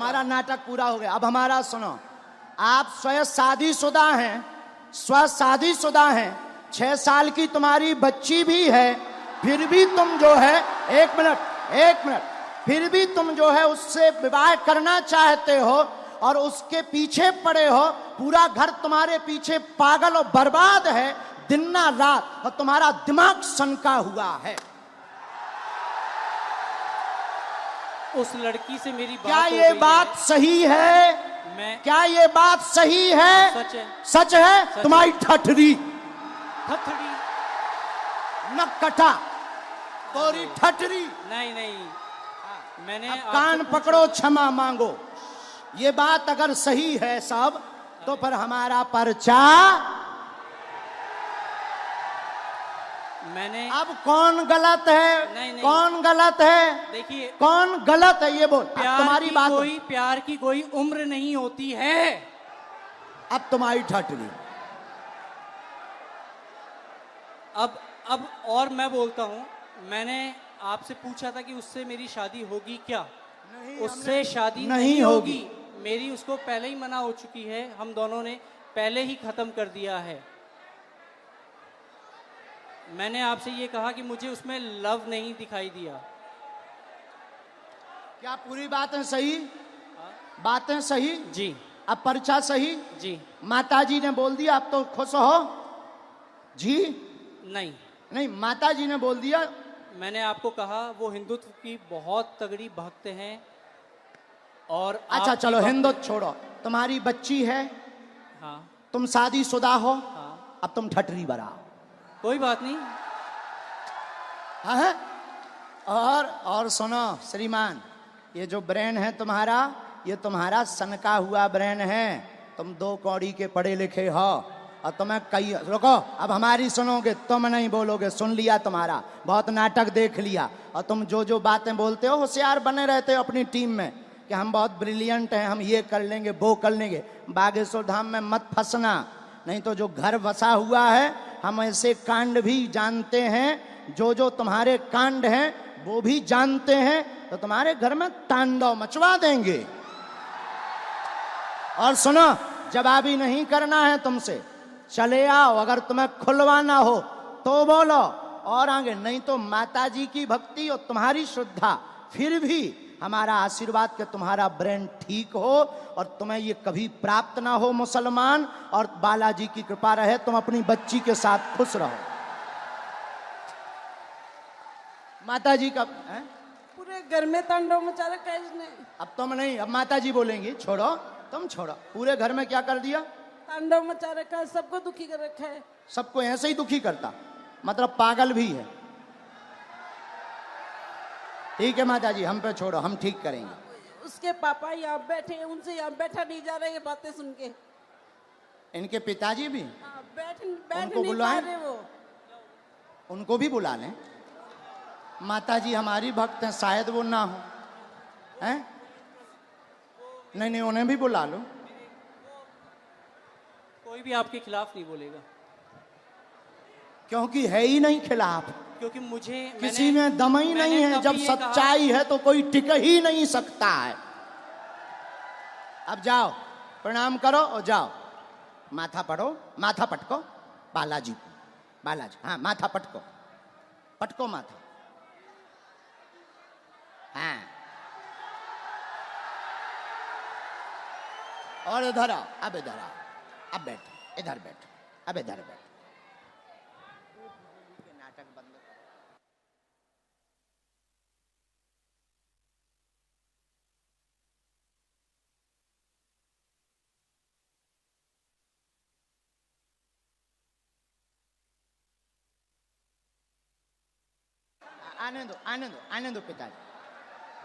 तुम्हारा नाटक पूरा हो गया। अब हमारा सुनो, आप स्वयं शादीशुदा हैं, 6 साल की तुम्हारी बच्ची भी है, फिर भी तुम जो है, एक मिनट, फिर भी तुम जो है उससे विवाह करना चाहते हो और उसके पीछे पड़े हो। पूरा घर तुम्हारे पीछे पागल और बर्बाद है दिन ना रात, और तुम्हारा दिमाग सनका हुआ है। उस लड़की से मेरी बात क्या हो ये गई बात है। सही है? क्या ये बात सही है? सच है। सच है। तुम्हारी ठठरी न कटा तोरी ठठरी। नहीं, मैंने कान पकड़ो, क्षमा मांगो। ये बात अगर सही है सब, तो फिर हमारा पर्चा। मैंने अब कौन गलत है? नहीं। कौन गलत है? देखिए, कौन गलत है ये बोल। प्यार की कोई उम्र नहीं होती है। अब तुम्हारी ठठरी। अब और मैं बोलता हूं, मैंने आपसे पूछा था कि उससे मेरी शादी होगी क्या? उससे शादी नहीं होगी। मेरी उसको पहले ही मना हो चुकी है, हम दोनों ने पहले ही खत्म कर दिया है। मैंने आपसे ये कहा कि मुझे उसमें लव नहीं दिखाई दिया। क्या पूरी बातें सही? बातें सही जी। अब पर्चा सही जी। माताजी ने बोल दिया, अब तो खुश हो जी? नहीं, माताजी ने बोल दिया। मैंने आपको कहा वो हिंदुत्व की बहुत तगड़ी भक्त हैं। और अच्छा चलो हिंदुत्व छोड़ो, तुम्हारी बच्ची है। हाँ। तुम शादीशुदा हो। हाँ। अब तुम ठठरी बराओ। कोई बात नहीं। हाँ? और सुनो श्रीमान, ये जो ब्रेन है तुम्हारा, ये तुम्हारा सनका हुआ ब्रेन है। तुम 2 कौड़ी के पढ़े लिखे हो और तुम्हें कई। रुको, अब हमारी सुनोगे, तुम नहीं बोलोगे। सुन लिया तुम्हारा, बहुत नाटक देख लिया। और तुम जो बातें बोलते हो, होशियार बने रहते हो अपनी टीम में कि हम बहुत ब्रिलियंट हैं, हम ये कर लेंगे वो कर लेंगे। बागेश्वर धाम में मत फंसना, नहीं तो जो घर बसा हुआ है, हम ऐसे कांड भी जानते हैं, जो तुम्हारे कांड हैं वो भी जानते हैं, तो तुम्हारे घर में तांडव मचवा देंगे। और सुनो, जवाबी नहीं करना है तुमसे, चले आओ। अगर तुम्हें खुलवाना हो तो बोलो, और आगे नहीं तो माताजी की भक्ति और तुम्हारी श्रद्धा, फिर भी हमारा आशीर्वाद कि तुम्हारा ब्रेन ठीक हो और तुम्हें ये कभी प्राप्त ना हो मुसलमान, और बालाजी की कृपा रहे, तुम अपनी बच्ची के साथ खुश रहो। माताजी का पूरे घर में तांडव मचा रखा है इसने। अब तुम नहीं, अब माताजी बोलेंगी। छोड़ो, तुम छोड़ो। पूरे घर में क्या कर दिया? तांडव मचा रखा है, सबको दुखी कर रखा है। सबको ऐसे ही दुखी करता, मतलब पागल भी है। ठीक है माताजी, हम पे छोड़ो, हम ठीक करेंगे। उसके पापा यहाँ बैठे हैं, उनसे यहाँ बैठा नहीं जा रहा है ये बातें सुन के। इनके पिताजी भी बैठ उनको नहीं पा बुलाएं, रहे वो। उनको भी बुला लें। माताजी हमारी भक्त हैं, शायद वो ना हो। हैं? नहीं, उन्हें भी बुला लो। कोई भी आपके खिलाफ नहीं बोलेगा, क्योंकि है ही नहीं खिलाफ। क्योंकि मुझे किसी में दम ही नहीं है। जब सच्चाई है तो कोई टिक ही नहीं सकता है। अब जाओ, प्रणाम करो और जाओ, माथा पढ़ो, माथा पटको। बालाजी, हाँ, माथा पटको माथा। हाँ, और इधर आओ, अब इधर आओ, अब बैठो, इधर बैठो, अब इधर बैठो। नाटक बंद करो। आने दो पिताजी।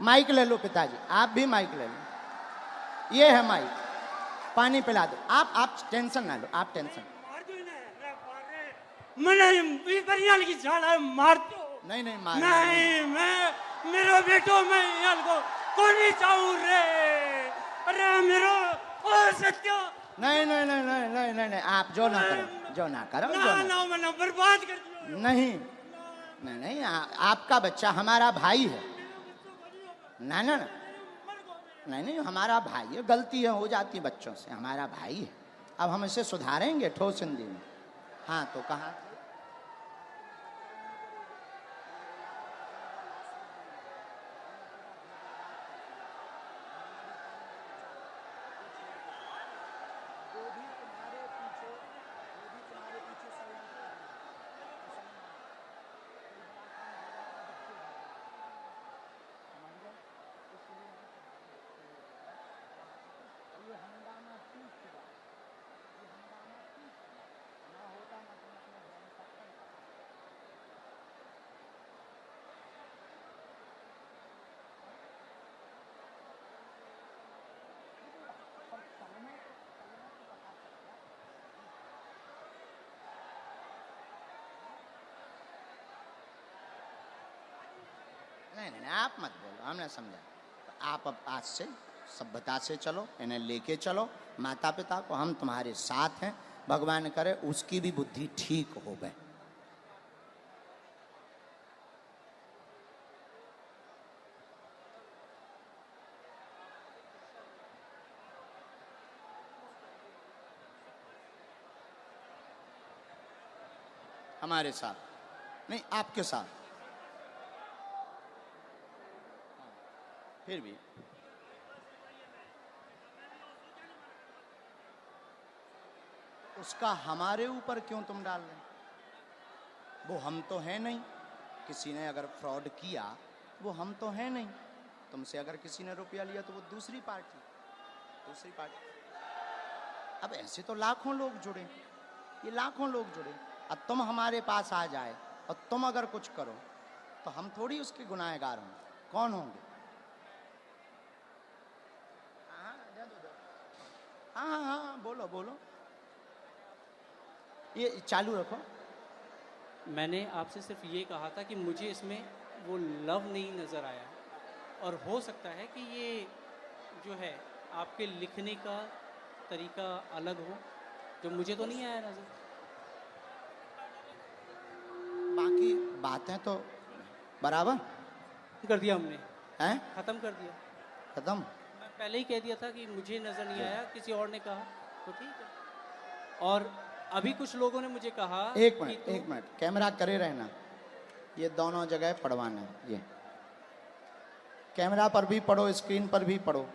माइक ले लो पिताजी, आप भी माइक ले लो। ये है माइक, पानी पिला दो। आप टेंशन ना लो, आप टेंशन। नहीं मार नहीं, मैं मेरो बेटो मैं यार को कोनी चाहूं रे। अरे मेरो ओ सत्यो। नहीं, आप जो ना करो, ना बर्बाद कर दियो। नहीं, आपका बच्चा हमारा भाई है। ना नहीं नहीं, हमारा भाई है, गलती है हो जाती है बच्चों से, हमारा भाई है। अब हम इसे सुधारेंगे ठोस हिंदी में। हाँ तो कहाँ नहीं नहीं, आप मत बोलो, हमने समझा। आप अब आज से सभ्यता से चलो, इन्हें लेके चलो, माता पिता को, हम तुम्हारे साथ हैं। भगवान करे उसकी भी बुद्धि ठीक हो गए। हमारे साथ नहीं, आपके साथ। फिर भी उसका हमारे ऊपर क्यों तुम डाल रहे? वो हम तो है नहीं। किसी ने अगर फ्रॉड किया वो हम तो है नहीं। तुमसे अगर किसी ने रुपया लिया तो वो दूसरी पार्टी। अब ऐसे तो लाखों लोग जुड़े, ये लाखों लोग जुड़े। अब तुम हमारे पास आ जाए और तुम अगर कुछ करो तो हम थोड़ी उसके गुनाहगार होंगे। कौन होंगे? हाँ हाँ हाँ, बोलो बोलो, ये चालू रखो। मैंने आपसे सिर्फ ये कहा था कि मुझे इसमें वो लव नहीं नज़र आया, और हो सकता है कि ये जो है आपके लिखने का तरीका अलग हो, जो मुझे तो नहीं आया नज़र। बाकी बातें तो बराबर कर दिया हमने, हैं, ख़त्म कर दिया। खत्म। मैं पहले ही कह दिया था कि मुझे नज़र नहीं आया, किसी और ने कहा तो ठीक है। और अभी कुछ लोगों ने मुझे कहा एक मिनट कैमरा करे रहना, ये दोनों जगह पढ़वाना है। ये कैमरा पर भी पढ़ो, स्क्रीन पर भी पढ़ो।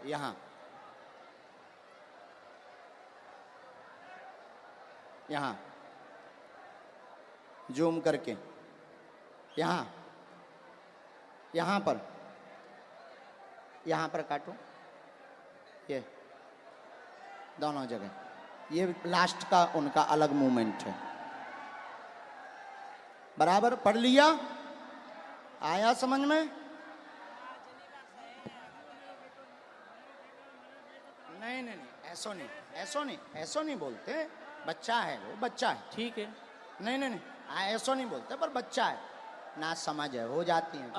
यहाँ यहाँ जूम करके, यहाँ पर काटो, ये दोनों जगह। ये लास्ट का उनका अलग मूवमेंट है। बराबर पढ़ लिया? आया समझ में? नहीं, ऐसो नहीं बोलते। बच्चा है वो, बच्चा है। ठीक है। नहीं, ऐसो नहीं बोलते, पर बच्चा है ना, समझ है, हो जाती है।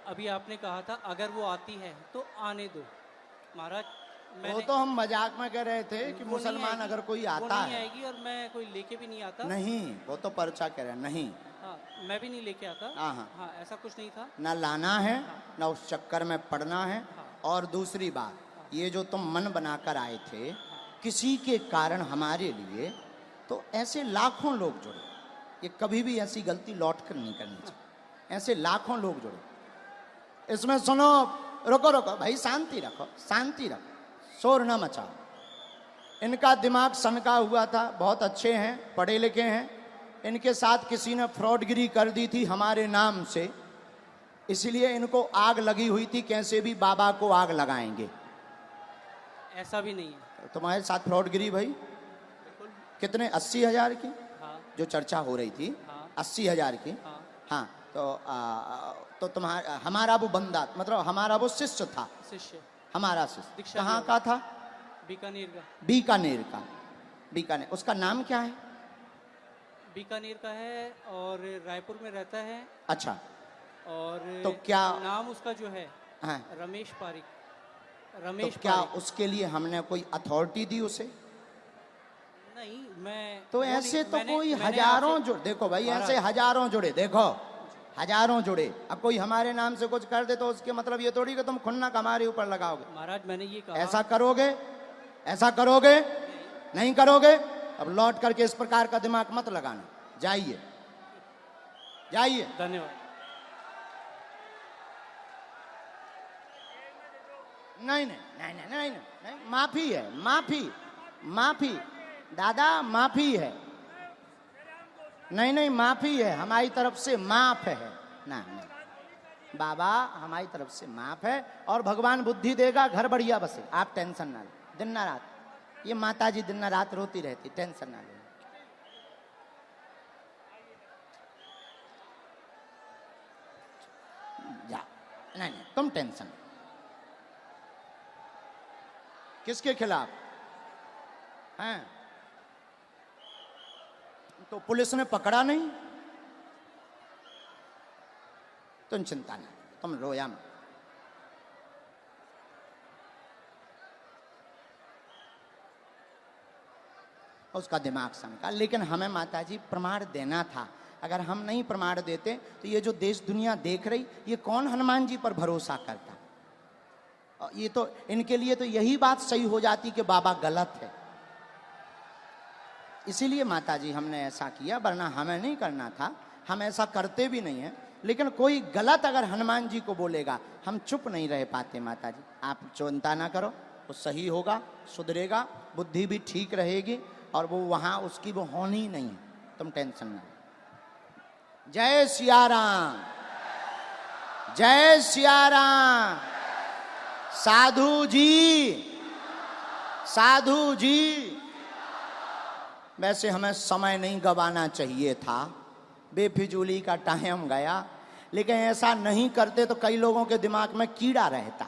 अभी आपने कहा था अगर वो आती है तो आने दो महाराज। वो तो हम मजाक में कह रहे थे कि मुसलमान अगर कोई आता नहीं है, आएगी, और मैं कोई लेके भी नहीं आता। नहीं, वो तो पर्चा कह रहे हैं, नहीं। हाँ, मैं भी नहीं लेके आता। हाँ, ऐसा कुछ नहीं था। ना लाना है, ना उस चक्कर में पड़ना है। और दूसरी बात, ये जो तुम मन बनाकर आए थे किसी के कारण हमारे लिए, तो ऐसे लाखों लोग जुड़े। ये कभी भी ऐसी गलती लौट कर नहीं करनी चाहिए। ऐसे लाखों लोग जुड़े। इसमें सुनो, रुको भाई, शांति रखो, शोर न मचाओ। इनका दिमाग सनका हुआ था, बहुत अच्छे हैं, पढ़े लिखे हैं। इनके साथ किसी ने फ्रॉडगिरी कर दी थी हमारे नाम से, इसलिए इनको आग लगी हुई थी, कैसे भी बाबा को आग लगाएंगे। ऐसा भी नहीं है। तुम्हारे साथ फ्रॉडगिरी भाई कितने? 80,000 की। हाँ। जो चर्चा हो रही थी। हाँ। 80,000 की। हाँ तो तुम्हारा, हमारा वो बंदा, मतलब हमारा वो शिष्य था। हमारा शिष्य कहाँ का था? बीकानेर का। उसका नाम क्या है? बीकानेर का है और रायपुर में रहता है। अच्छा। और तो क्या नाम उसका जो है? हाँ। रमेश पारिक। तो क्या उसके लिए हमने कोई अथॉरिटी दी उसे? नहीं, मैं तो ऐसे तो कोई हजारों जुड़े, देखो भाई, ऐसे हजारों जुड़े। देखो हजारों जुड़े। अब कोई हमारे नाम से कुछ कर दे तो उसके मतलब ये थोड़ी कि तुम खुन्नक हमारे ऊपर लगाओगे। महाराज मैंने ये कहा, ऐसा करोगे, ऐसा करोगे, नहीं करोगे, अब लौट करके इस प्रकार का दिमाग मत लगाना। जाइए जाइए। धन्यवाद। नहीं नहीं नहीं नहीं नहीं नहीं, नहीं। माफी है, माफी, माफी दादा, माफी है। नहीं नहीं, माफी है हमारी तरफ से, माफ है ना, नहीं बाबा, हमारी तरफ से माफ है। और भगवान बुद्धि देगा, घर बढ़िया बसे, आप टेंशन ना लो। दिन ना रात ये माता जी दिन ना रात रोती रहती, टेंशन ना लो। जा, नहीं नहीं तुम टेंशन। किसके खिलाफ हैं? तो पुलिस ने पकड़ा नहीं, तुम चिंता नहीं, तुम रोया मत। उसका दिमाग सनका। लेकिन हमें माताजी प्रमाण देना था। अगर हम नहीं प्रमाण देते तो ये जो देश दुनिया देख रही, ये कौन हनुमान जी पर भरोसा करता? ये तो इनके लिए तो यही बात सही हो जाती कि बाबा गलत है। इसीलिए माताजी हमने ऐसा किया, वरना हमें नहीं करना था। हम ऐसा करते भी नहीं हैं। लेकिन कोई गलत अगर हनुमान जी को बोलेगा, हम चुप नहीं रह पाते। माताजी आप चिंता ना करो, वो सही होगा, सुधरेगा, बुद्धि भी ठीक रहेगी, और वो वहां उसकी वो होनी नहीं है, तुम टेंशन ना। जय सिया राम, जय सिया राम। साधु जी, साधु जी, वैसे हमें समय नहीं गवाना चाहिए था, बेफिजूली का टाइम गया। लेकिन ऐसा नहीं करते तो कई लोगों के दिमाग में कीड़ा रहता।